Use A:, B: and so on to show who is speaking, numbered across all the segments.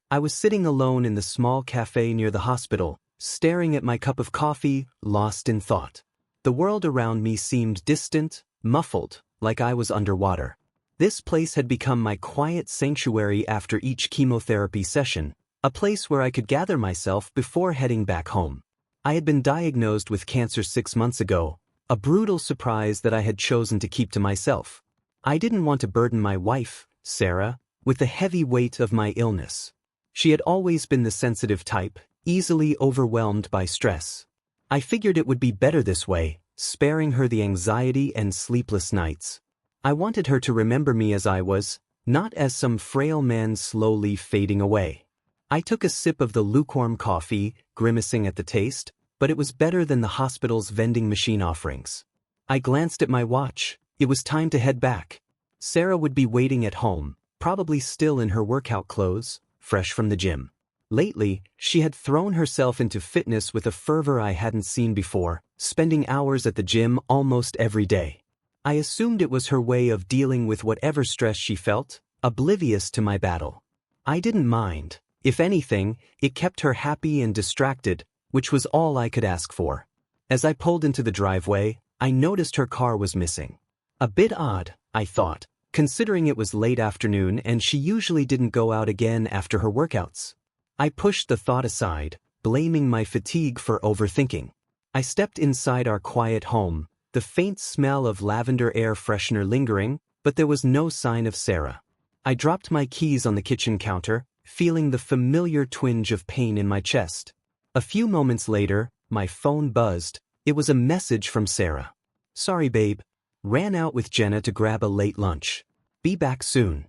A: I was sitting alone in the small cafe near the hospital, staring at my cup of coffee, lost in thought. The world around me seemed distant, muffled, like I was underwater. This place had become my quiet sanctuary after each chemotherapy session, a place where I could gather myself before heading back home. I had been diagnosed with cancer 6 months ago, a brutal surprise that I had chosen to keep to myself. I didn't want to burden my wife, Sarah, with the heavy weight of my illness. She had always been the sensitive type, easily overwhelmed by stress. I figured it would be better this way, sparing her the anxiety and sleepless nights. I wanted her to remember me as I was, not as some frail man slowly fading away. I took a sip of the lukewarm coffee, grimacing at the taste, but it was better than the hospital's vending machine offerings. I glanced at my watch. It was time to head back. Sarah would be waiting at home, probably still in her workout clothes, fresh from the gym. Lately, she had thrown herself into fitness with a fervor I hadn't seen before, spending hours at the gym almost every day. I assumed it was her way of dealing with whatever stress she felt, oblivious to my battle. I didn't mind. If anything, it kept her happy and distracted, which was all I could ask for. As I pulled into the driveway, I noticed her car was missing. A bit odd, I thought, considering it was late afternoon and she usually didn't go out again after her workouts. I pushed the thought aside, blaming my fatigue for overthinking. I stepped inside our quiet home, the faint smell of lavender air freshener lingering, but there was no sign of Sarah. I dropped my keys on the kitchen counter, feeling the familiar twinge of pain in my chest. A few moments later, my phone buzzed. It was a message from Sarah. "Sorry, babe. Ran out with Jenna to grab a late lunch. Be back soon."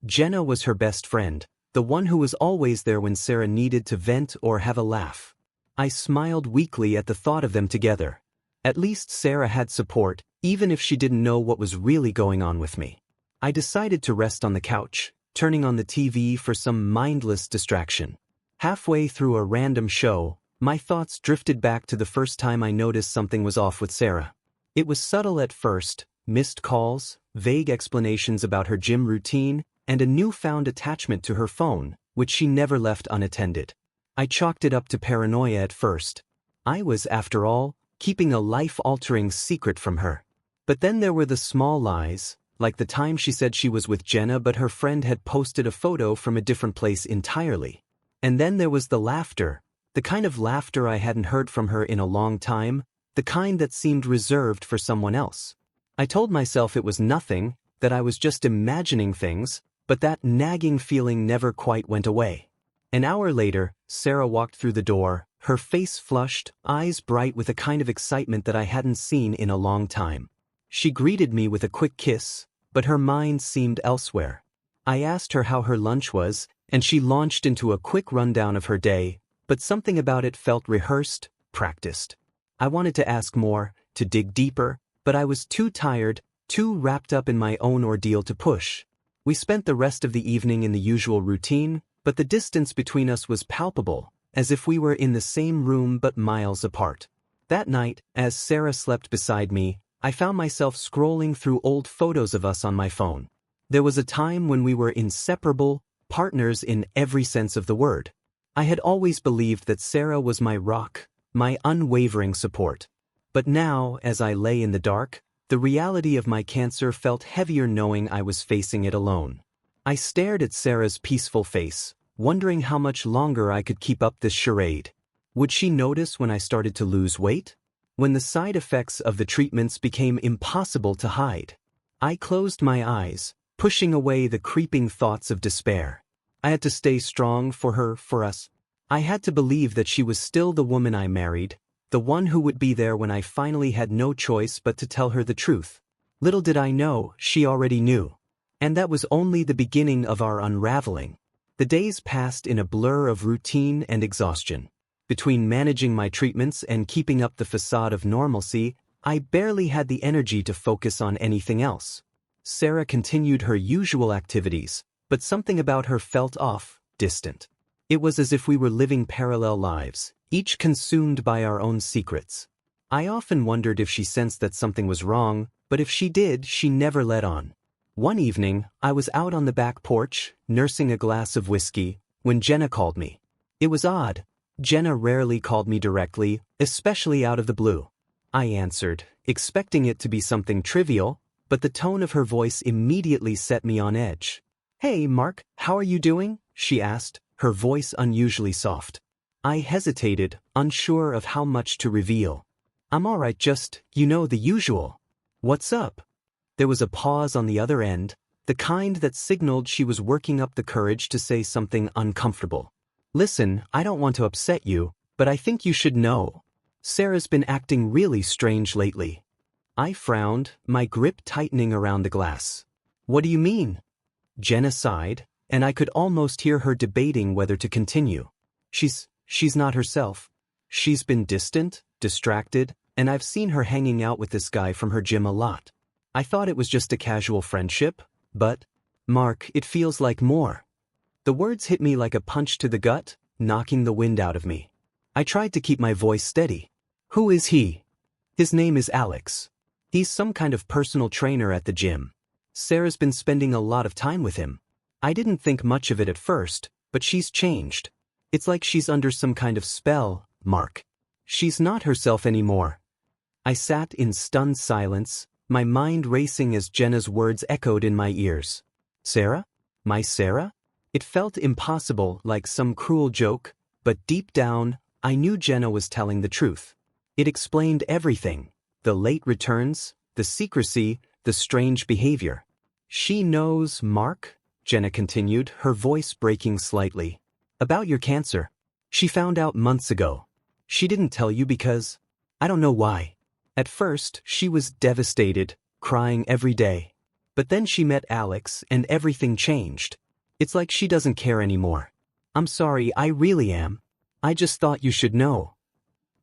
A: Jenna was her best friend, the one who was always there when Sarah needed to vent or have a laugh. I smiled weakly at the thought of them together. At least Sarah had support, even if she didn't know what was really going on with me. I decided to rest on the couch, turning on the TV for some mindless distraction. Halfway through a random show, my thoughts drifted back to the first time I noticed something was off with Sarah. It was subtle at first, missed calls, vague explanations about her gym routine, and a newfound attachment to her phone, which she never left unattended. I chalked it up to paranoia at first. I was, after all, keeping a life-altering secret from her. But then there were the small lies, like the time she said she was with Jenna but her friend had posted a photo from a different place entirely. And then there was the laughter, the kind of laughter I hadn't heard from her in a long time, the kind that seemed reserved for someone else. I told myself it was nothing, that I was just imagining things, but that nagging feeling never quite went away. An hour later, Sarah walked through the door, her face flushed, eyes bright with a kind of excitement that I hadn't seen in a long time. She greeted me with a quick kiss, but her mind seemed elsewhere. I asked her how her lunch was, and she launched into a quick rundown of her day, but something about it felt rehearsed, practiced. I wanted to ask more, to dig deeper, but I was too tired, too wrapped up in my own ordeal to push. We spent the rest of the evening in the usual routine, but the distance between us was palpable, as if we were in the same room but miles apart. That night, as Sarah slept beside me, I found myself scrolling through old photos of us on my phone. There was a time when we were inseparable, partners in every sense of the word. I had always believed that Sarah was my rock, my unwavering support. But now, as I lay in the dark, the reality of my cancer felt heavier knowing I was facing it alone. I stared at Sarah's peaceful face, wondering how much longer I could keep up this charade. Would she notice when I started to lose weight? When the side effects of the treatments became impossible to hide? I closed my eyes, pushing away the creeping thoughts of despair. I had to stay strong for her, for us. I had to believe that she was still the woman I married, the one who would be there when I finally had no choice but to tell her the truth. Little did I know, she already knew. And that was only the beginning of our unraveling. The days passed in a blur of routine and exhaustion. Between managing my treatments and keeping up the facade of normalcy, I barely had the energy to focus on anything else. Sarah continued her usual activities, but something about her felt off, distant. It was as if we were living parallel lives, each consumed by our own secrets. I often wondered if she sensed that something was wrong, but if she did, she never let on. One evening, I was out on the back porch, nursing a glass of whiskey, when Jenna called me. It was odd. Jenna rarely called me directly, especially out of the blue. I answered, expecting it to be something trivial, but the tone of her voice immediately set me on edge. "Hey, Mark, how are you doing?" she asked, her voice unusually soft. I hesitated, unsure of how much to reveal. "I'm alright, just, the usual." "What's up?" There was a pause on the other end, the kind that signaled she was working up the courage to say something uncomfortable. "Listen, I don't want to upset you, but I think you should know. Sarah's been acting really strange lately." I frowned, my grip tightening around the glass. "What do you mean?" Jenna sighed, and I could almost hear her debating whether to continue. She's not herself. She's been distant, distracted, and I've seen her hanging out with this guy from her gym a lot. I thought it was just a casual friendship, but, Mark, it feels like more. The words hit me like a punch to the gut, knocking the wind out of me. I tried to keep my voice steady. "Who is he?" "His name is Alex. He's some kind of personal trainer at the gym. Sarah's been spending a lot of time with him. I didn't think much of it at first, but she's changed. It's like she's under some kind of spell, Mark. She's not herself anymore." I sat in stunned silence, my mind racing as Jenna's words echoed in my ears. "Sarah? My Sarah?" It felt impossible, like some cruel joke, but deep down, I knew Jenna was telling the truth. It explained everything. The late returns, the secrecy, the strange behavior. "She knows, Mark," Jenna continued, her voice breaking slightly. "About your cancer. She found out months ago. She didn't tell you because, I don't know why. At first, she was devastated, crying every day. But then she met Alex and everything changed. It's like she doesn't care anymore. I'm sorry, I really am. I just thought you should know."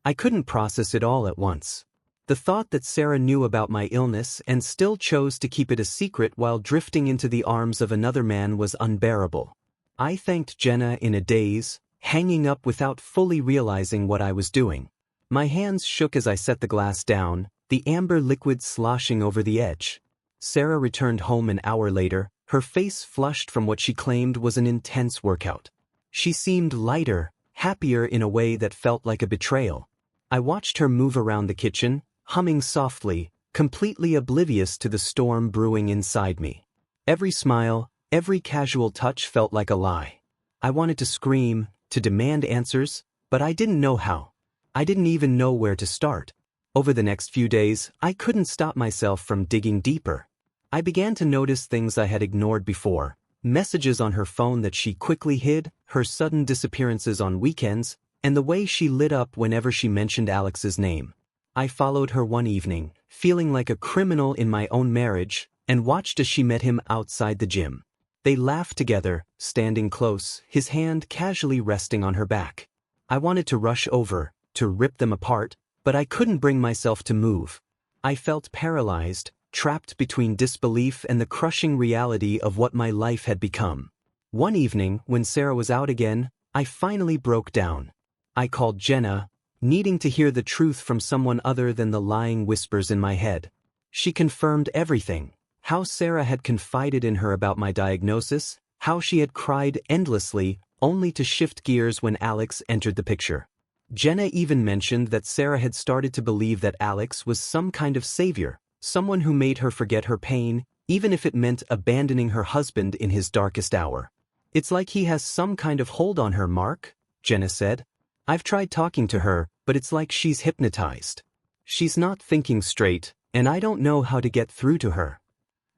A: I couldn't process it all at once. The thought that Sarah knew about my illness and still chose to keep it a secret while drifting into the arms of another man was unbearable. I thanked Jenna in a daze, hanging up without fully realizing what I was doing. My hands shook as I set the glass down, the amber liquid sloshing over the edge. Sarah returned home an hour later, her face flushed from what she claimed was an intense workout. She seemed lighter, happier in a way that felt like a betrayal. I watched her move around the kitchen, humming softly, completely oblivious to the storm brewing inside me. Every smile, every casual touch felt like a lie. I wanted to scream, to demand answers, but I didn't know how. I didn't even know where to start. Over the next few days, I couldn't stop myself from digging deeper. I began to notice things I had ignored before. Messages on her phone that she quickly hid, her sudden disappearances on weekends, and the way she lit up whenever she mentioned Alex's name. I followed her one evening, feeling like a criminal in my own marriage, and watched as she met him outside the gym. They laughed together, standing close, his hand casually resting on her back. I wanted to rush over, to rip them apart, but I couldn't bring myself to move. I felt paralyzed, trapped between disbelief and the crushing reality of what my life had become. One evening, when Sarah was out again, I finally broke down. I called Jenna, needing to hear the truth from someone other than the lying whispers in my head. She confirmed everything. How Sarah had confided in her about my diagnosis, how she had cried endlessly, only to shift gears when Alex entered the picture. Jenna even mentioned that Sarah had started to believe that Alex was some kind of savior, someone who made her forget her pain, even if it meant abandoning her husband in his darkest hour. "It's like he has some kind of hold on her, Mark," Jenna said. "I've tried talking to her, but it's like she's hypnotized. She's not thinking straight, and I don't know how to get through to her."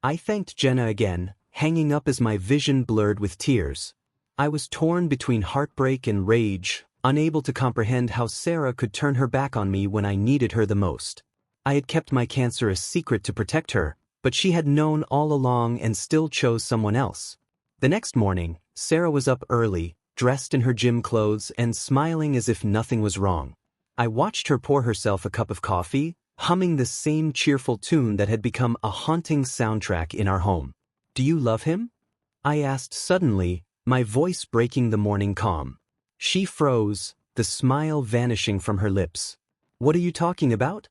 A: I thanked Jenna again, hanging up as my vision blurred with tears. I was torn between heartbreak and rage, unable to comprehend how Sarah could turn her back on me when I needed her the most. I had kept my cancer a secret to protect her, but she had known all along and still chose someone else. The next morning, Sarah was up early, dressed in her gym clothes and smiling as if nothing was wrong. I watched her pour herself a cup of coffee, humming the same cheerful tune that had become a haunting soundtrack in our home. "Do you love him?" I asked suddenly, my voice breaking the morning calm. She froze, the smile vanishing from her lips. "What are you talking about?"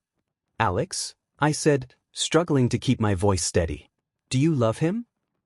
A: "Alex," I said, struggling to keep my voice steady. "Do you love him?"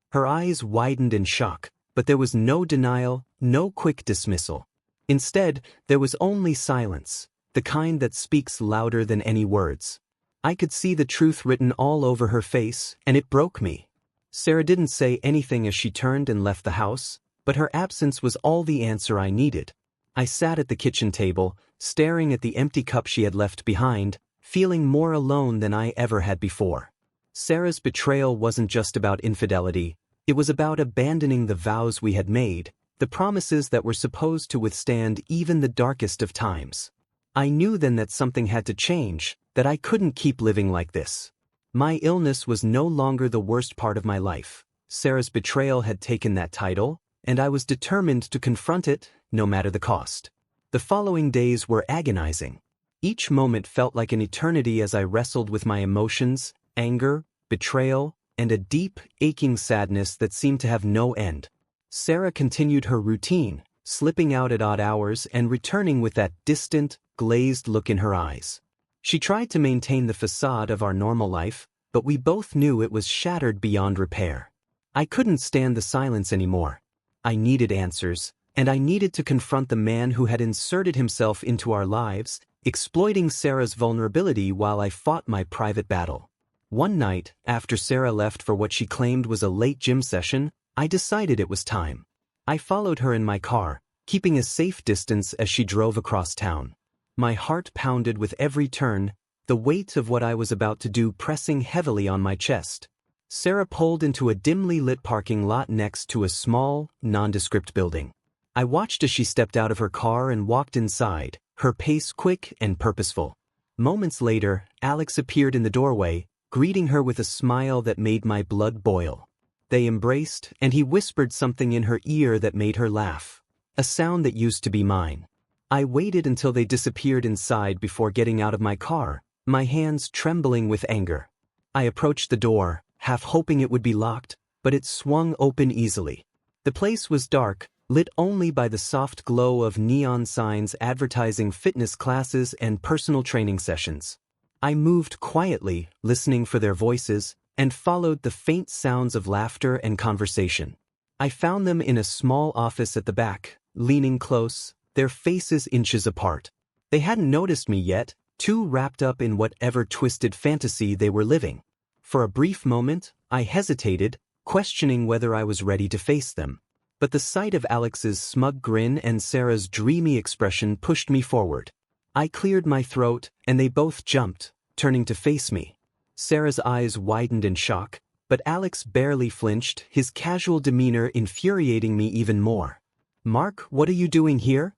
A: Her eyes widened in shock. But there was no denial, no quick dismissal. Instead, there was only silence, the kind that speaks louder than any words. I could see the truth written all over her face, and it broke me. Sarah didn't say anything as she turned and left the house, but her absence was all the answer I needed. I sat at the kitchen table, staring at the empty cup she had left behind, feeling more alone than I ever had before. Sarah's betrayal wasn't just about infidelity, it was about abandoning the vows we had made, the promises that were supposed to withstand even the darkest of times. I knew then that something had to change, that I couldn't keep living like this. My illness was no longer the worst part of my life. Sarah's betrayal had taken that title, and I was determined to confront it, no matter the cost. The following days were agonizing. Each moment felt like an eternity as I wrestled with my emotions, anger, betrayal, and a deep, aching sadness that seemed to have no end. Sarah continued her routine, slipping out at odd hours and returning with that distant, glazed look in her eyes. She tried to maintain the facade of our normal life, but we both knew it was shattered beyond repair. I couldn't stand the silence anymore. I needed answers, and I needed to confront the man who had inserted himself into our lives, exploiting Sarah's vulnerability while I fought my private battle. One night, after Sarah left for what she claimed was a late gym session, I decided it was time. I followed her in my car, keeping a safe distance as she drove across town. My heart pounded with every turn, the weight of what I was about to do pressing heavily on my chest. Sarah pulled into a dimly lit parking lot next to a small, nondescript building. I watched as she stepped out of her car and walked inside, her pace quick and purposeful. Moments later, Alex appeared in the doorway, greeting her with a smile that made my blood boil. They embraced, and he whispered something in her ear that made her laugh. A sound that used to be mine. I waited until they disappeared inside before getting out of my car, my hands trembling with anger. I approached the door, half hoping it would be locked, but it swung open easily. The place was dark, lit only by the soft glow of neon signs advertising fitness classes and personal training sessions. I moved quietly, listening for their voices, and followed the faint sounds of laughter and conversation. I found them in a small office at the back, leaning close, their faces inches apart. They hadn't noticed me yet, too wrapped up in whatever twisted fantasy they were living. For a brief moment, I hesitated, questioning whether I was ready to face them. But the sight of Alex's smug grin and Sarah's dreamy expression pushed me forward. I cleared my throat, and they both jumped, turning to face me. Sarah's eyes widened in shock, but Alex barely flinched, his casual demeanor infuriating me even more. "Mark, what are you doing here?"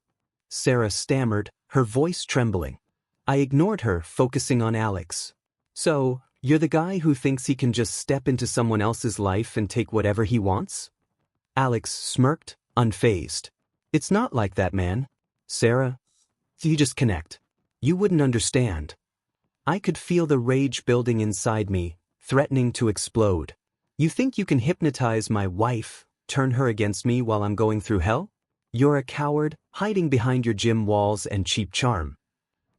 A: Sarah stammered, her voice trembling. I ignored her, focusing on Alex. "So, you're the guy who thinks he can just step into someone else's life and take whatever he wants?" Alex smirked, unfazed. "It's not like that, man. Sarah, you just connect. You wouldn't understand." I could feel the rage building inside me, threatening to explode. "You think you can hypnotize my wife, turn her against me while I'm going through hell? You're a coward, hiding behind your gym walls and cheap charm."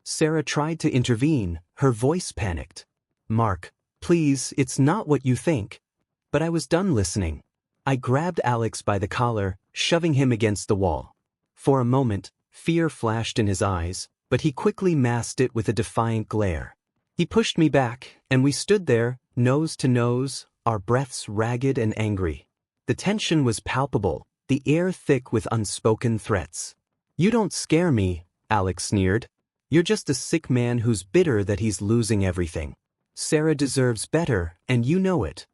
A: Sarah tried to intervene, her voice panicked. "Mark, please, it's not what you think." But I was done listening. I grabbed Alex by the collar, shoving him against the wall. For a moment, fear flashed in his eyes, but he quickly masked it with a defiant glare. He pushed me back, and we stood there, nose to nose, our breaths ragged and angry. The tension was palpable, the air thick with unspoken threats. "You don't scare me," Alex sneered. "You're just a sick man who's bitter that he's losing everything. Sarah deserves better, and you know it."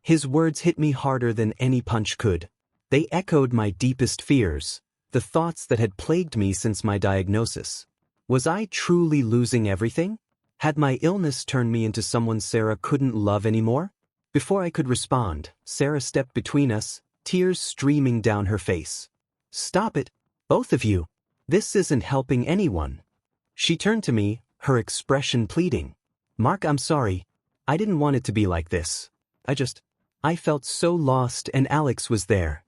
A: His words hit me harder than any punch could. They echoed my deepest fears, the thoughts that had plagued me since my diagnosis. Was I truly losing everything? Had my illness turned me into someone Sarah couldn't love anymore? Before I could respond, Sarah stepped between us, tears streaming down her face. "Stop it, both of you. This isn't helping anyone." She turned to me, her expression pleading. "Mark, I'm sorry. I didn't want it to be like this. I felt so lost, and Alex was there."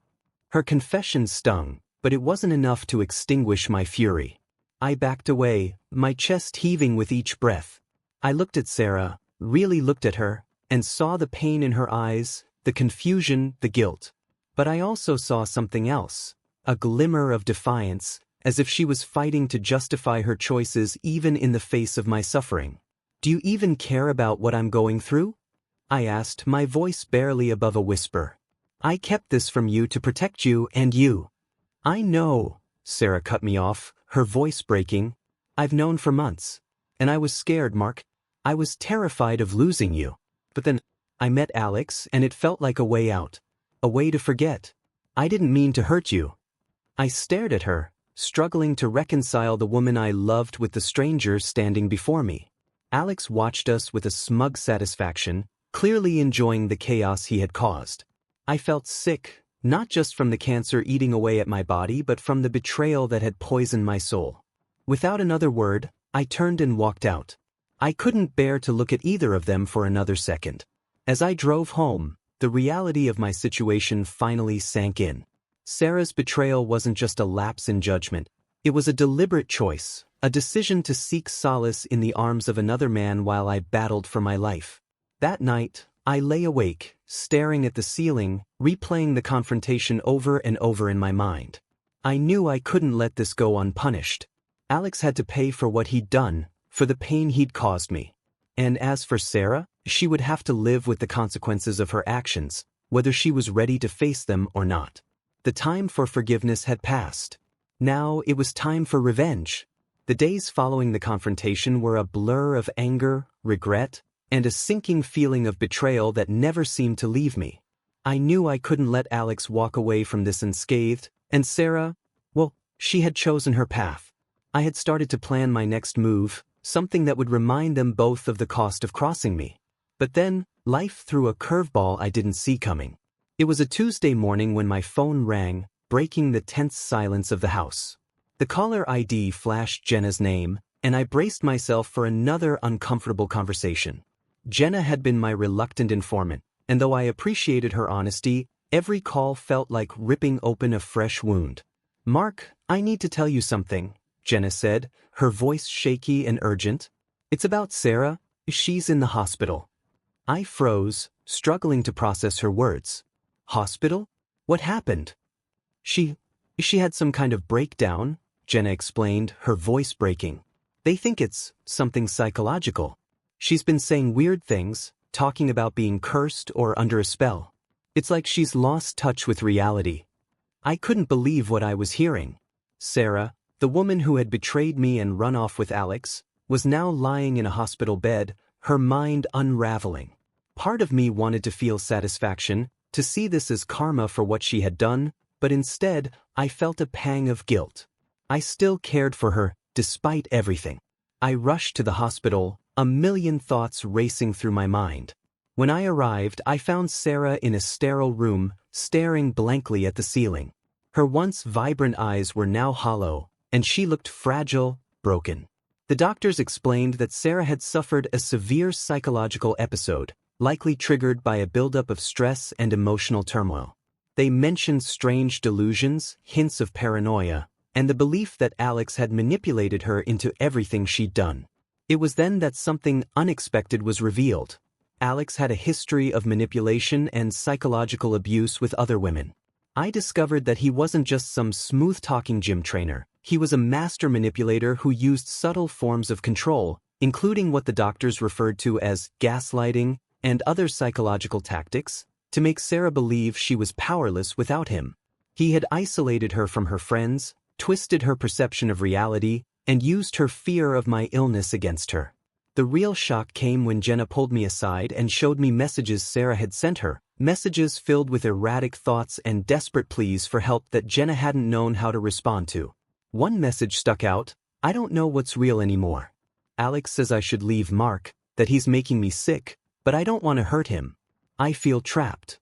A: Her confession stung, but it wasn't enough to extinguish my fury. I backed away, my chest heaving with each breath. I looked at Sarah, really looked at her, and saw the pain in her eyes, the confusion, the guilt. But I also saw something else, a glimmer of defiance, as if she was fighting to justify her choices even in the face of my suffering. "Do you even care about what I'm going through?" I asked, my voice barely above a whisper. "I kept this from you to protect you and you." "I know," Sarah cut me off, her voice breaking. "I've known for months. And I was scared, Mark. I was terrified of losing you. But then, I met Alex and it felt like a way out. A way to forget. I didn't mean to hurt you." I stared at her, struggling to reconcile the woman I loved with the stranger standing before me. Alex watched us with a smug satisfaction, clearly enjoying the chaos he had caused. I felt sick, not just from the cancer eating away at my body but from the betrayal that had poisoned my soul. Without another word, I turned and walked out. I couldn't bear to look at either of them for another second. As I drove home, the reality of my situation finally sank in. Sarah's betrayal wasn't just a lapse in judgment. It was a deliberate choice, a decision to seek solace in the arms of another man while I battled for my life. That night, I lay awake, staring at the ceiling, replaying the confrontation over and over in my mind. I knew I couldn't let this go unpunished. Alex had to pay for what he'd done, for the pain he'd caused me. And as for Sarah, she would have to live with the consequences of her actions, whether she was ready to face them or not. The time for forgiveness had passed. Now it was time for revenge. The days following the confrontation were a blur of anger, regret, and a sinking feeling of betrayal that never seemed to leave me. I knew I couldn't let Alex walk away from this unscathed, and Sarah, well, she had chosen her path. I had started to plan my next move, something that would remind them both of the cost of crossing me. But then, life threw a curveball I didn't see coming. It was a Tuesday morning when my phone rang, breaking the tense silence of the house. The caller ID flashed Jenna's name, and I braced myself for another uncomfortable conversation. Jenna had been my reluctant informant, and though I appreciated her honesty, every call felt like ripping open a fresh wound. "Mark, I need to tell you something," Jenna said, her voice shaky and urgent. "It's about Sarah. She's in the hospital." I froze, struggling to process her words. "Hospital? What happened?" She had some kind of breakdown," Jenna explained, her voice breaking. "They think it's something psychological. She's been saying weird things, talking about being cursed or under a spell. It's like she's lost touch with reality." I couldn't believe what I was hearing. Sarah, the woman who had betrayed me and run off with Alex, was now lying in a hospital bed, her mind unraveling. Part of me wanted to feel satisfaction, to see this as karma for what she had done, but instead, I felt a pang of guilt. I still cared for her, despite everything. I rushed to the hospital, a million thoughts racing through my mind. When I arrived, I found Sarah in a sterile room, staring blankly at the ceiling. Her once vibrant eyes were now hollow, and she looked fragile, broken. The doctors explained that Sarah had suffered a severe psychological episode, likely triggered by a buildup of stress and emotional turmoil. They mentioned strange delusions, hints of paranoia, and the belief that Alex had manipulated her into everything she'd done. It was then that something unexpected was revealed. Alex had a history of manipulation and psychological abuse with other women. I discovered that he wasn't just some smooth-talking gym trainer. He was a master manipulator who used subtle forms of control, including what the doctors referred to as gaslighting and other psychological tactics, to make Sarah believe she was powerless without him. He had isolated her from her friends, twisted her perception of reality, and used her fear of my illness against her. The real shock came when Jenna pulled me aside and showed me messages Sarah had sent her, messages filled with erratic thoughts and desperate pleas for help that Jenna hadn't known how to respond to. One message stuck out: "I don't know what's real anymore. Alex says I should leave Mark, that he's making me sick, but I don't want to hurt him. I feel trapped."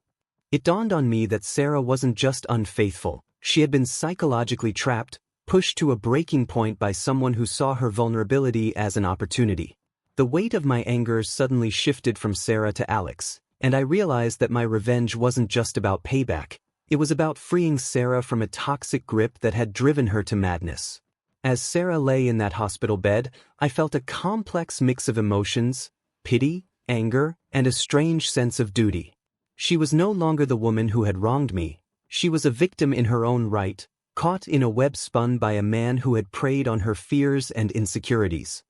A: It dawned on me that Sarah wasn't just unfaithful. She had been psychologically trapped, pushed to a breaking point by someone who saw her vulnerability as an opportunity. The weight of my anger suddenly shifted from Sarah to Alex, and I realized that my revenge wasn't just about payback. It was about freeing Sarah from a toxic grip that had driven her to madness. As Sarah lay in that hospital bed, I felt a complex mix of emotions: pity, anger, and a strange sense of duty. She was no longer the woman who had wronged me, She was a victim in her own right, caught in a web spun by a man who had preyed on her fears and insecurities.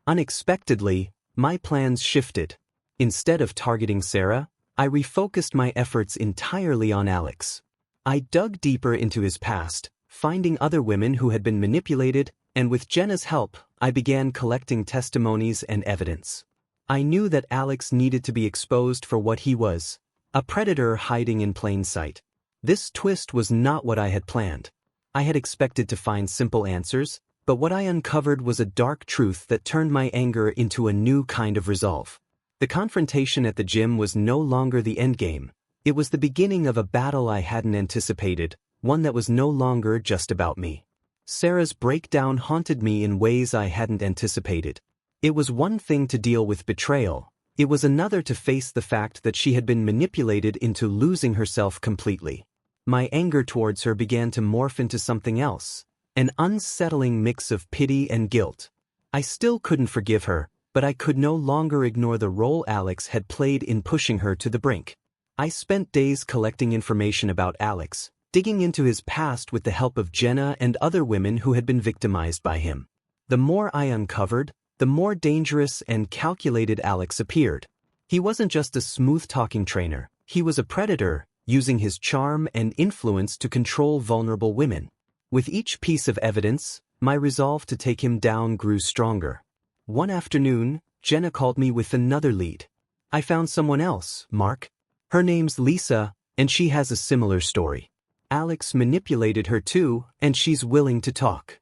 A: Unexpectedly, my plans shifted. Instead of targeting Sarah, I refocused my efforts entirely on Alex. I dug deeper into his past, finding other women who had been manipulated, and with Jenna's help, I began collecting testimonies and evidence. I knew that Alex needed to be exposed for what he was, a predator hiding in plain sight. This twist was not what I had planned. I had expected to find simple answers, but what I uncovered was a dark truth that turned my anger into a new kind of resolve. The confrontation at the gym was no longer the endgame. It was the beginning of a battle I hadn't anticipated, one that was no longer just about me. Sarah's breakdown haunted me in ways I hadn't anticipated. It was one thing to deal with betrayal. It was another to face the fact that she had been manipulated into losing herself completely. My anger towards her began to morph into something else, an unsettling mix of pity and guilt. I still couldn't forgive her, but I could no longer ignore the role Alex had played in pushing her to the brink. I spent days collecting information about Alex, digging into his past with the help of Jenna and other women who had been victimized by him. The more I uncovered, the more dangerous and calculated Alex appeared. He wasn't just a smooth-talking trainer, he was a predator, using his charm and influence to control vulnerable women. With each piece of evidence, my resolve to take him down grew stronger. One afternoon, Jenna called me with another lead. I found someone else, Mark. Her name's Lisa, and she has a similar story. Alex manipulated her too, and she's willing to talk.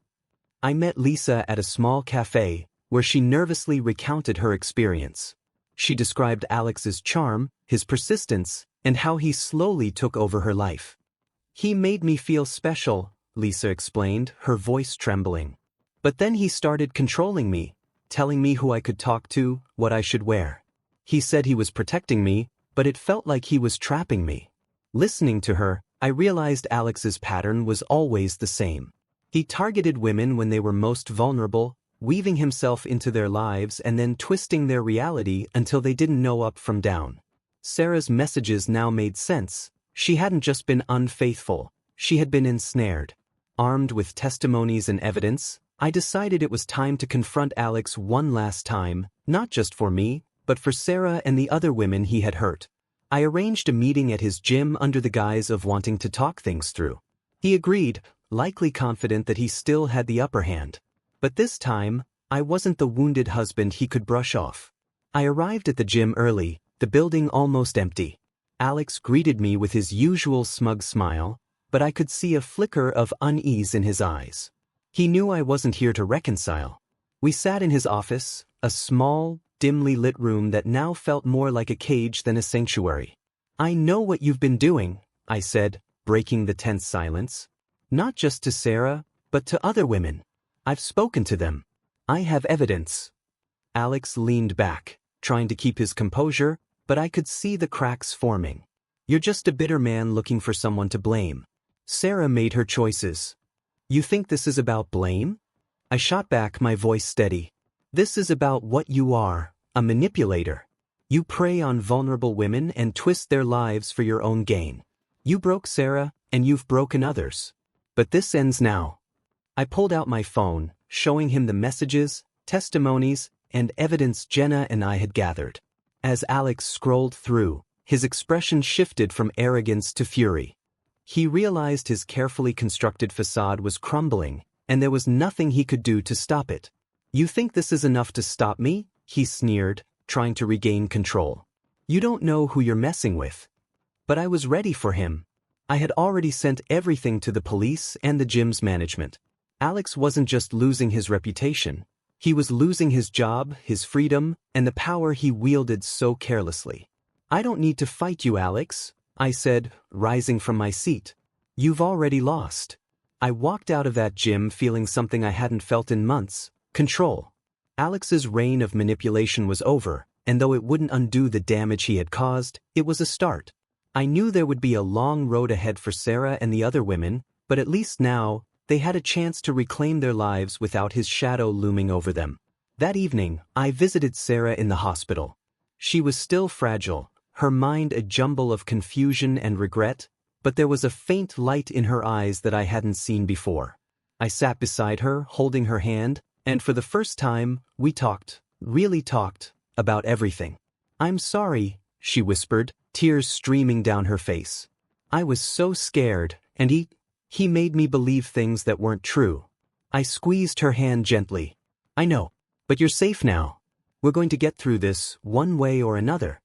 A: I met Lisa at a small cafe, where she nervously recounted her experience. She described Alex's charm, his persistence, and how he slowly took over her life. He made me feel special, Lisa explained, her voice trembling. But then he started controlling me, telling me who I could talk to, what I should wear. He said he was protecting me, but it felt like he was trapping me. Listening to her, I realized Alex's pattern was always the same. He targeted women when they were most vulnerable, weaving himself into their lives and then twisting their reality until they didn't know up from down. Sarah's messages now made sense. She hadn't just been unfaithful, she had been ensnared. Armed with testimonies and evidence, I decided it was time to confront Alex one last time, not just for me, but for Sarah and the other women he had hurt. I arranged a meeting at his gym under the guise of wanting to talk things through. He agreed, likely confident that he still had the upper hand. But this time, I wasn't the wounded husband he could brush off. I arrived at the gym early, the building almost empty. Alex greeted me with his usual smug smile, but I could see a flicker of unease in his eyes. He knew I wasn't here to reconcile. We sat in his office, a small, dimly lit room that now felt more like a cage than a sanctuary. "I know what you've been doing," I said, breaking the tense silence. "Not just to Sarah, but to other women. I've spoken to them. I have evidence." Alex leaned back, trying to keep his composure, but I could see the cracks forming. "You're just a bitter man looking for someone to blame. Sarah made her choices. You think this is about blame?" I shot back, my voice steady. "This is about what you are, a manipulator. You prey on vulnerable women and twist their lives for your own gain. You broke Sarah, and you've broken others. But this ends now." I pulled out my phone, showing him the messages, testimonies, and evidence Jenna and I had gathered. As Alex scrolled through, his expression shifted from arrogance to fury. He realized his carefully constructed facade was crumbling, and there was nothing he could do to stop it. "You think this is enough to stop me?" he sneered, trying to regain control. "You don't know who you're messing with." But I was ready for him. I had already sent everything to the police and the gym's management. Alex wasn't just losing his reputation. He was losing his job, his freedom, and the power he wielded so carelessly. "I don't need to fight you, Alex," I said, rising from my seat. "You've already lost." I walked out of that gym feeling something I hadn't felt in months: control. Alex's reign of manipulation was over, and though it wouldn't undo the damage he had caused, it was a start. I knew there would be a long road ahead for Sarah and the other women, but at least now, they had a chance to reclaim their lives without his shadow looming over them. That evening, I visited Sarah in the hospital. She was still fragile, her mind a jumble of confusion and regret, but there was a faint light in her eyes that I hadn't seen before. I sat beside her, holding her hand, and for the first time, we talked, really talked, about everything. "I'm sorry," she whispered, tears streaming down her face. "I was so scared, and he made me believe things that weren't true." I squeezed her hand gently. "I know, but you're safe now. We're going to get through this, one way or another."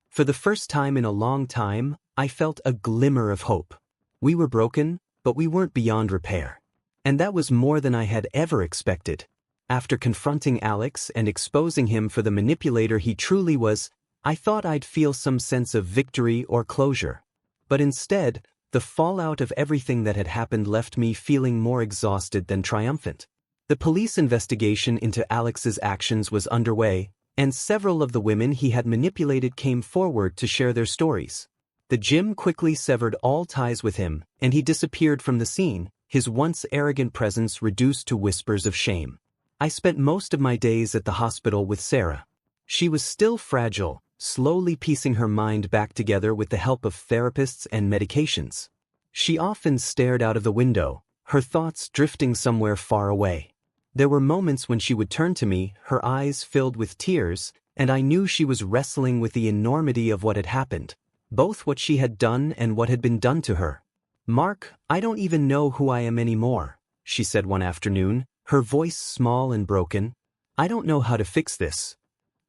A: For the first time in a long time, I felt a glimmer of hope. We were broken, but we weren't beyond repair. And that was more than I had ever expected. After confronting Alex and exposing him for the manipulator he truly was, I thought I'd feel some sense of victory or closure. But instead, the fallout of everything that had happened left me feeling more exhausted than triumphant. The police investigation into Alex's actions was underway, and several of the women he had manipulated came forward to share their stories. The gym quickly severed all ties with him, and he disappeared from the scene, his once arrogant presence reduced to whispers of shame. I spent most of my days at the hospital with Sarah. She was still fragile, slowly piecing her mind back together with the help of therapists and medications. She often stared out of the window, her thoughts drifting somewhere far away. There were moments when she would turn to me, her eyes filled with tears, and I knew she was wrestling with the enormity of what had happened, both what she had done and what had been done to her. "Mark, I don't even know who I am anymore," she said one afternoon, her voice small and broken. "I don't know how to fix this."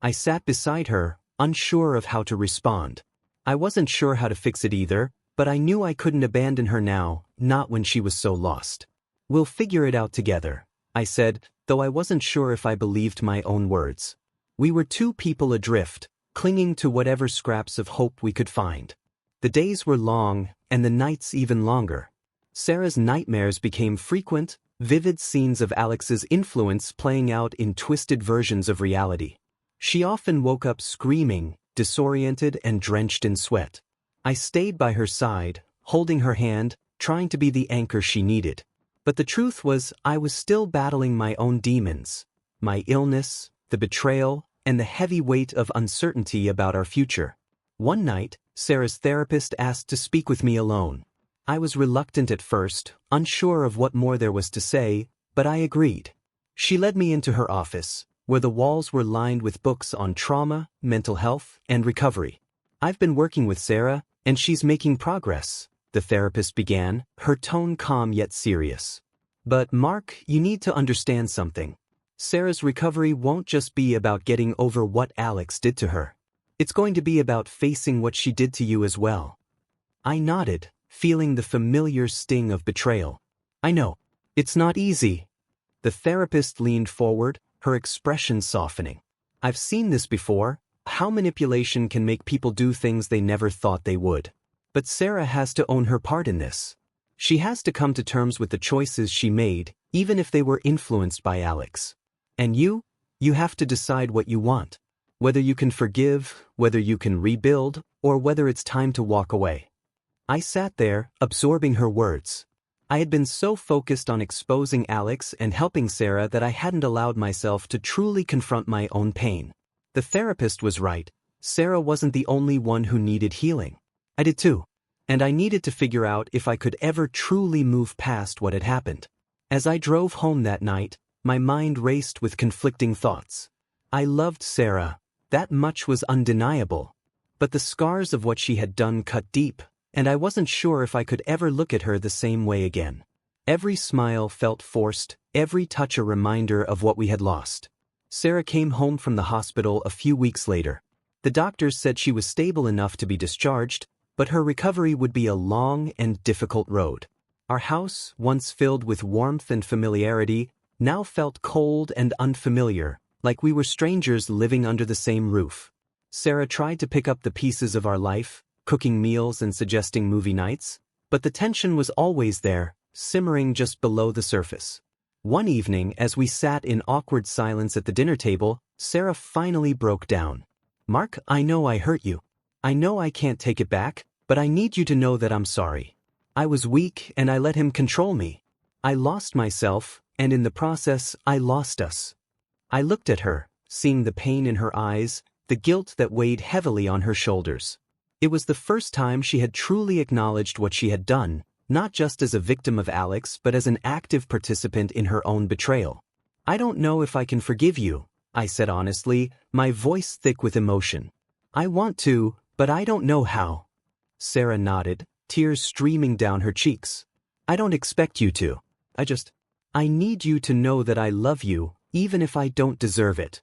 A: I sat beside her, unsure of how to respond. I wasn't sure how to fix it either, but I knew I couldn't abandon her now, not when she was so lost. "We'll figure it out together," I said, though I wasn't sure if I believed my own words. We were two people adrift, clinging to whatever scraps of hope we could find. The days were long, and the nights even longer. Sarah's nightmares became frequent, vivid scenes of Alex's influence playing out in twisted versions of reality. She often woke up screaming, disoriented and drenched in sweat. I stayed by her side, holding her hand, trying to be the anchor she needed. But the truth was, I was still battling my own demons, my illness, the betrayal, and the heavy weight of uncertainty about our future. One night, Sarah's therapist asked to speak with me alone. I was reluctant at first, unsure of what more there was to say, but I agreed. She led me into her office, where the walls were lined with books on trauma, mental health, and recovery. "I've been working with Sarah, and she's making progress," the therapist began, her tone calm yet serious. "But Mark, you need to understand something. Sarah's recovery won't just be about getting over what Alex did to her. It's going to be about facing what she did to you as well." I nodded, feeling the familiar sting of betrayal. "I know. It's not easy." The therapist leaned forward, her expression softening. "I've seen this before, how manipulation can make people do things they never thought they would. But Sarah has to own her part in this. She has to come to terms with the choices she made, even if they were influenced by Alex. And you have to decide what you want. Whether you can forgive, whether you can rebuild, or whether it's time to walk away." I sat there, absorbing her words. I had been so focused on exposing Alex and helping Sarah that I hadn't allowed myself to truly confront my own pain. The therapist was right. Sarah wasn't the only one who needed healing. I did too. And I needed to figure out if I could ever truly move past what had happened. As I drove home that night, my mind raced with conflicting thoughts. I loved Sarah. That much was undeniable. But the scars of what she had done cut deep, and I wasn't sure if I could ever look at her the same way again. Every smile felt forced, every touch a reminder of what we had lost. Sarah came home from the hospital a few weeks later. The doctors said she was stable enough to be discharged, but her recovery would be a long and difficult road. Our house, once filled with warmth and familiarity, now felt cold and unfamiliar, like we were strangers living under the same roof. Sarah tried to pick up the pieces of our life, cooking meals and suggesting movie nights, but the tension was always there, simmering just below the surface. One evening, as we sat in awkward silence at the dinner table, Sarah finally broke down. "Mark, I know I hurt you. I know I can't take it back, but I need you to know that I'm sorry. I was weak and I let him control me. I lost myself, and in the process, I lost us." I looked at her, seeing the pain in her eyes, the guilt that weighed heavily on her shoulders. It was the first time she had truly acknowledged what she had done, not just as a victim of Alex but as an active participant in her own betrayal. "I don't know if I can forgive you," I said honestly, my voice thick with emotion. "I want to, but I don't know how." Sarah nodded, tears streaming down her cheeks. "I don't expect you to. I need you to know that I love you, even if I don't deserve it."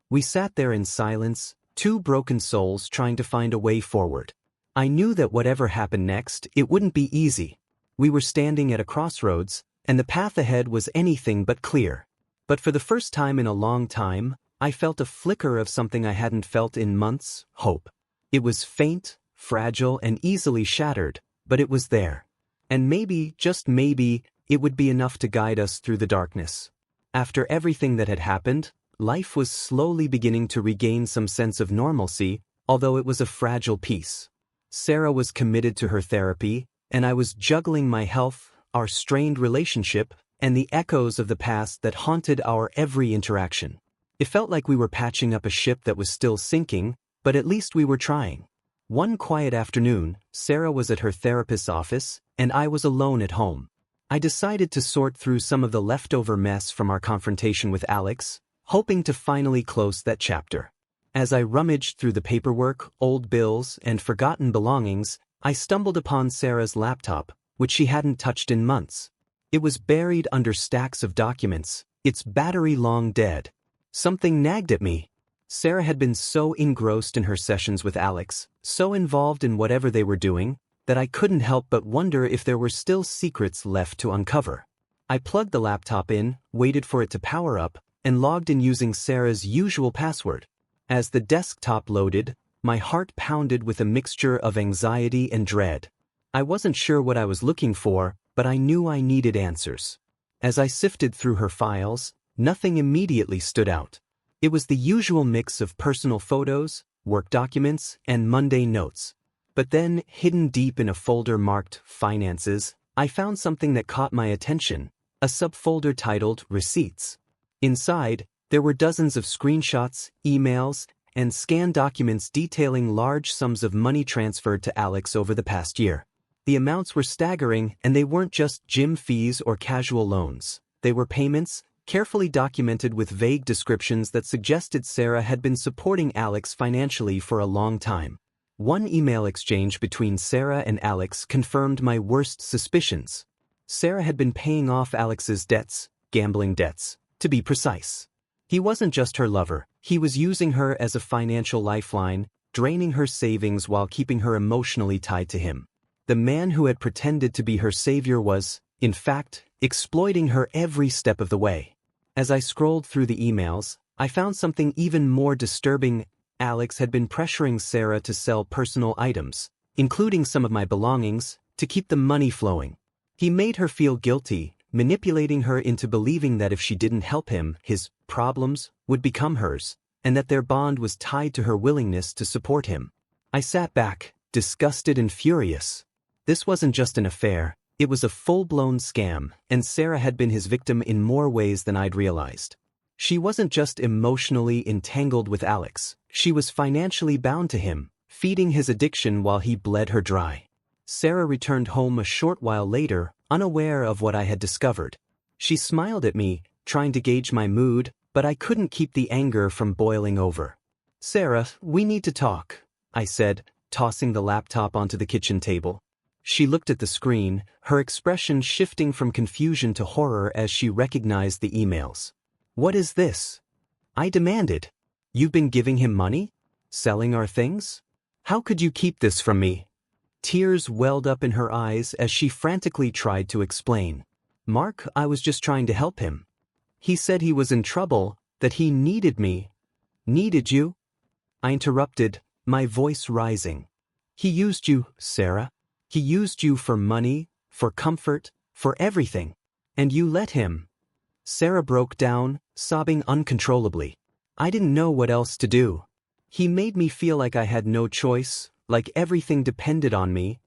A: We sat there in silence, two broken souls trying to find a way forward. I knew that whatever happened next, it wouldn't be easy. We were standing at a crossroads, and the path ahead was anything but clear. But for the first time in a long time, I felt a flicker of something I hadn't felt in months: hope. It was faint, fragile, and easily shattered, but it was there. And maybe, just maybe, it would be enough to guide us through the darkness. After everything that had happened, life was slowly beginning to regain some sense of normalcy, although it was a fragile piece. Sarah was committed to her therapy, and I was juggling my health, our strained relationship, and the echoes of the past that haunted our every interaction. It felt like we were patching up a ship that was still sinking, but at least we were trying. One quiet afternoon, Sarah was at her therapist's office, and I was alone at home. I decided to sort through some of the leftover mess from our confrontation with Alex, hoping to finally close that chapter. As I rummaged through the paperwork, old bills, and forgotten belongings, I stumbled upon Sarah's laptop, which she hadn't touched in months. It was buried under stacks of documents, its battery long dead. Something nagged at me. Sarah had been so engrossed in her sessions with Alex, so involved in whatever they were doing, that I couldn't help but wonder if there were still secrets left to uncover. I plugged the laptop in, waited for it to power up, and logged in using Sarah's usual password. As the desktop loaded, my heart pounded with a mixture of anxiety and dread. I wasn't sure what I was looking for, but I knew I needed answers. As I sifted through her files, nothing immediately stood out. It was the usual mix of personal photos, work documents, and mundane notes. But then, hidden deep in a folder marked Finances, I found something that caught my attention, a subfolder titled Receipts. Inside, there were dozens of screenshots, emails, and scanned documents detailing large sums of money transferred to Alex over the past year. The amounts were staggering, and they weren't just gym fees or casual loans. They were payments, carefully documented with vague descriptions that suggested Sarah had been supporting Alex financially for a long time. One email exchange between Sarah and Alex confirmed my worst suspicions. Sarah had been paying off Alex's debts, gambling debts, to be precise. He wasn't just her lover, he was using her as a financial lifeline, draining her savings while keeping her emotionally tied to him. The man who had pretended to be her savior was, in fact, exploiting her every step of the way. As I scrolled through the emails, I found something even more disturbing. Alex had been pressuring Sarah to sell personal items, including some of my belongings, to keep the money flowing. He made her feel guilty, manipulating her into believing that if she didn't help him, his problems would become hers, and that their bond was tied to her willingness to support him. I sat back, disgusted and furious. This wasn't just an affair, it was a full-blown scam, and Sarah had been his victim in more ways than I'd realized. She wasn't just emotionally entangled with Alex, she was financially bound to him, feeding his addiction while he bled her dry. Sarah returned home a short while later, unaware of what I had discovered. She smiled at me, trying to gauge my mood, but I couldn't keep the anger from boiling over. "Sarah, we need to talk," I said, tossing the laptop onto the kitchen table. She looked at the screen, her expression shifting from confusion to horror as she recognized the emails. "What is this?" I demanded. "You've been giving him money? Selling our things? How could you keep this from me?" Tears welled up in her eyes as she frantically tried to explain. "Mark, I was just trying to help him. He said he was in trouble, that he needed me." "Needed you?" I interrupted, my voice rising. "He used you, Sarah. He used you for money, for comfort, for everything. And you let him." Sarah broke down, sobbing uncontrollably. I didn't know what else to do. He made me feel like I had no choice, like everything depended on me.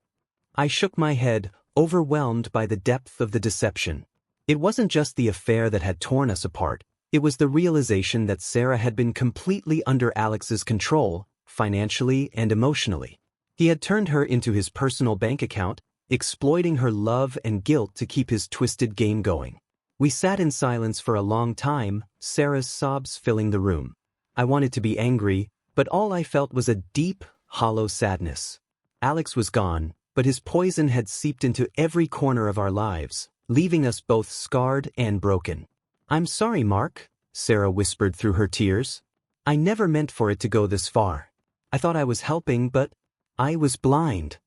A: I shook my head, overwhelmed by the depth of the deception. It wasn't just the affair that had torn us apart, it was the realization that Sarah had been completely under Alex's control, financially and emotionally. He had turned her into his personal bank account, exploiting her love and guilt to keep his twisted game going. We sat in silence for a long time, Sarah's sobs filling the room. I wanted to be angry, but all I felt was a deep, hollow sadness. Alex was gone, but his poison had seeped into every corner of our lives, leaving us both scarred and broken. "I'm sorry, Mark," Sarah whispered through her tears. "I never meant for it to go this far. I thought I was helping, but I was blind."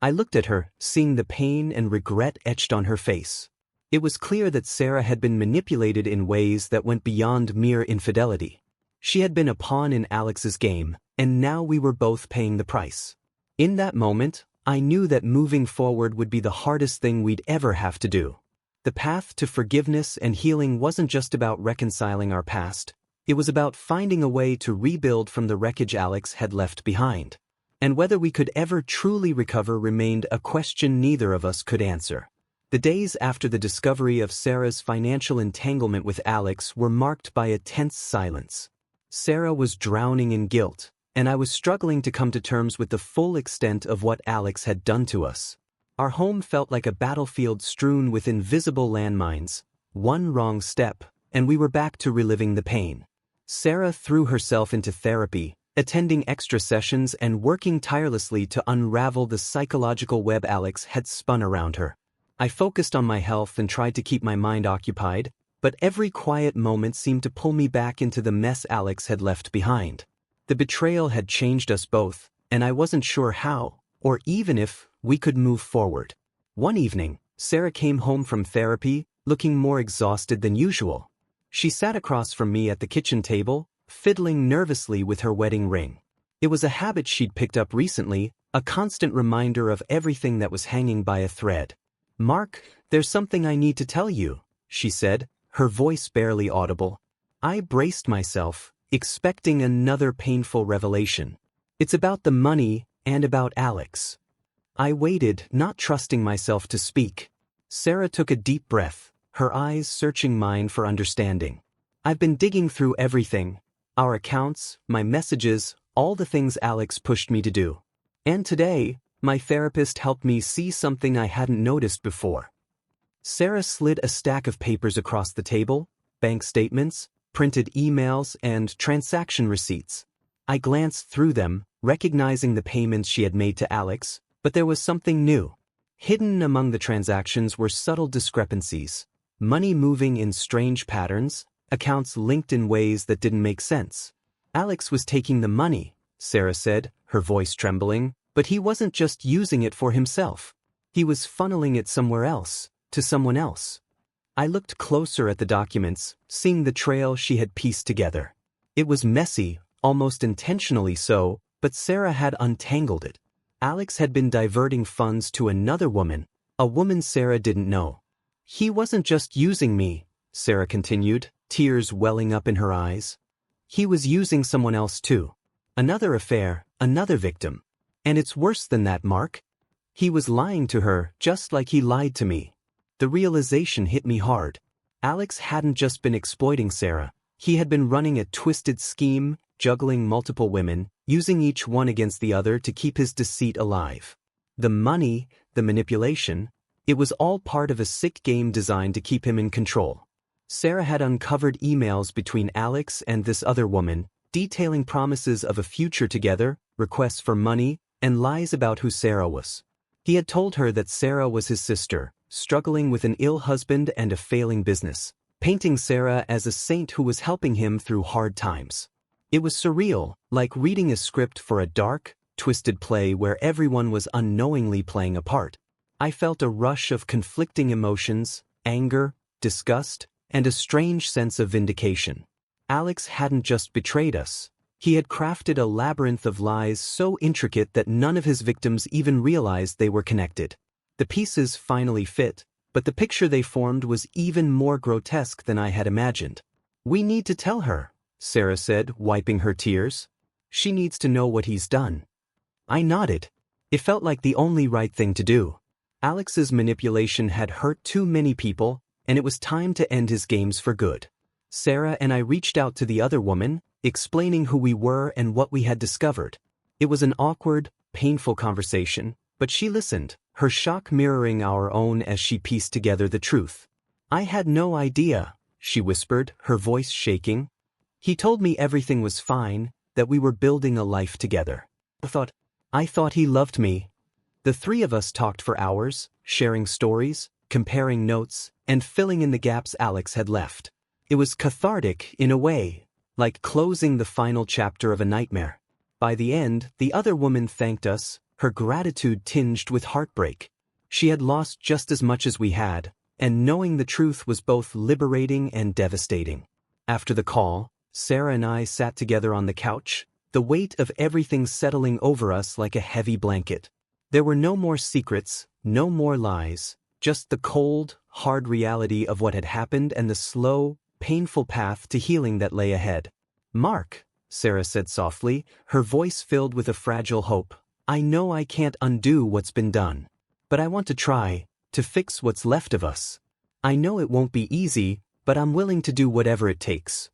A: I looked at her, seeing the pain and regret etched on her face. It was clear that Sarah had been manipulated in ways that went beyond mere infidelity. She had been a pawn in Alex's game, and now we were both paying the price. In that moment, I knew that moving forward would be the hardest thing we'd ever have to do. The path to forgiveness and healing wasn't just about reconciling our past, it was about finding a way to rebuild from the wreckage Alex had left behind. And whether we could ever truly recover remained a question neither of us could answer. The days after the discovery of Sarah's financial entanglement with Alex were marked by a tense silence. Sarah was drowning in guilt, and I was struggling to come to terms with the full extent of what Alex had done to us. Our home felt like a battlefield strewn with invisible landmines. One wrong step, and we were back to reliving the pain. Sarah threw herself into therapy, attending extra sessions and working tirelessly to unravel the psychological web Alex had spun around her. I focused on my health and tried to keep my mind occupied, but every quiet moment seemed to pull me back into the mess Alex had left behind. The betrayal had changed us both, and I wasn't sure how, or even if, we could move forward. One evening, Sarah came home from therapy, looking more exhausted than usual. She sat across from me at the kitchen table, fiddling nervously with her wedding ring. It was a habit she'd picked up recently, a constant reminder of everything that was hanging by a thread. "Mark, there's something I need to tell you," she said, her voice barely audible. I braced myself, expecting another painful revelation. "It's about the money and about Alex." I waited, not trusting myself to speak. Sarah took a deep breath, her eyes searching mine for understanding. "I've been digging through everything, our accounts, my messages, all the things Alex pushed me to do. And today, my therapist helped me see something I hadn't noticed before." Sarah slid a stack of papers across the table, bank statements, printed emails, and transaction receipts. I glanced through them, recognizing the payments she had made to Alex, but there was something new. Hidden among the transactions were subtle discrepancies, money moving in strange patterns, accounts linked in ways that didn't make sense. "Alex was taking the money," Sarah said, her voice trembling, "but he wasn't just using it for himself. He was funneling it somewhere else, to someone else." I looked closer at the documents, seeing the trail she had pieced together. It was messy, almost intentionally so, but Sarah had untangled it. Alex had been diverting funds to another woman, a woman Sarah didn't know. "He wasn't just using me," Sarah continued, tears welling up in her eyes. "He was using someone else too. Another affair, another victim. And it's worse than that, Mark. He was lying to her just like he lied to me." The realization hit me hard. Alex hadn't just been exploiting Sarah, he had been running a twisted scheme, juggling multiple women, using each one against the other to keep his deceit alive. The money, the manipulation, it was all part of a sick game designed to keep him in control. Sarah had uncovered emails between Alex and this other woman, detailing promises of a future together, requests for money, and lies about who Sarah was. He had told her that Sarah was his sister, struggling with an ill husband and a failing business, painting Sarah as a saint who was helping him through hard times. It was surreal, like reading a script for a dark, twisted play where everyone was unknowingly playing a part. I felt a rush of conflicting emotions, anger, disgust, and a strange sense of vindication. Alex hadn't just betrayed us. He had crafted a labyrinth of lies so intricate that none of his victims even realized they were connected. The pieces finally fit, but the picture they formed was even more grotesque than I had imagined. "We need to tell her," Sarah said, wiping her tears. "She needs to know what he's done." I nodded. It felt like the only right thing to do. Alex's manipulation had hurt too many people, and it was time to end his games for good. Sarah and I reached out to the other woman, explaining who we were and what we had discovered. It was an awkward, painful conversation, but she listened, her shock mirroring our own as she pieced together the truth. "I had no idea," she whispered, her voice shaking. "He told me everything was fine, that we were building a life together. I thought he loved me." The three of us talked for hours, sharing stories, comparing notes, and filling in the gaps Alex had left. It was cathartic in a way, like closing the final chapter of a nightmare. By the end, the other woman thanked us, her gratitude tinged with heartbreak. She had lost just as much as we had, and knowing the truth was both liberating and devastating. After the call, Sarah and I sat together on the couch, the weight of everything settling over us like a heavy blanket. There were no more secrets, no more lies, just the cold, hard reality of what had happened and the slow, painful path to healing that lay ahead. "Mark," Sarah said softly, her voice filled with a fragile hope, "I know I can't undo what's been done. But I want to try, to fix what's left of us. I know it won't be easy, but I'm willing to do whatever it takes."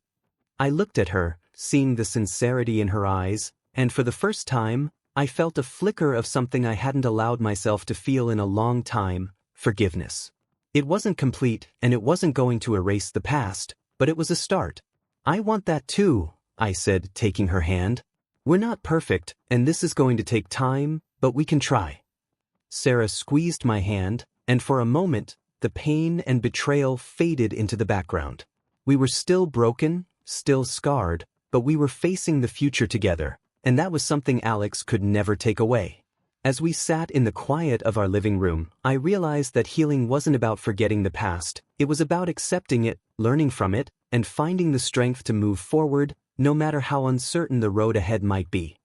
A: I looked at her, seeing the sincerity in her eyes, and for the first time, I felt a flicker of something I hadn't allowed myself to feel in a long time: forgiveness. It wasn't complete, and it wasn't going to erase the past, but it was a start. "I want that too," I said, taking her hand. "We're not perfect, and this is going to take time, but we can try." Sarah squeezed my hand, and for a moment, the pain and betrayal faded into the background. We were still broken, still scarred, but we were facing the future together, and that was something Alex could never take away. As we sat in the quiet of our living room, I realized that healing wasn't about forgetting the past, it was about accepting it, learning from it, and finding the strength to move forward, no matter how uncertain the road ahead might be.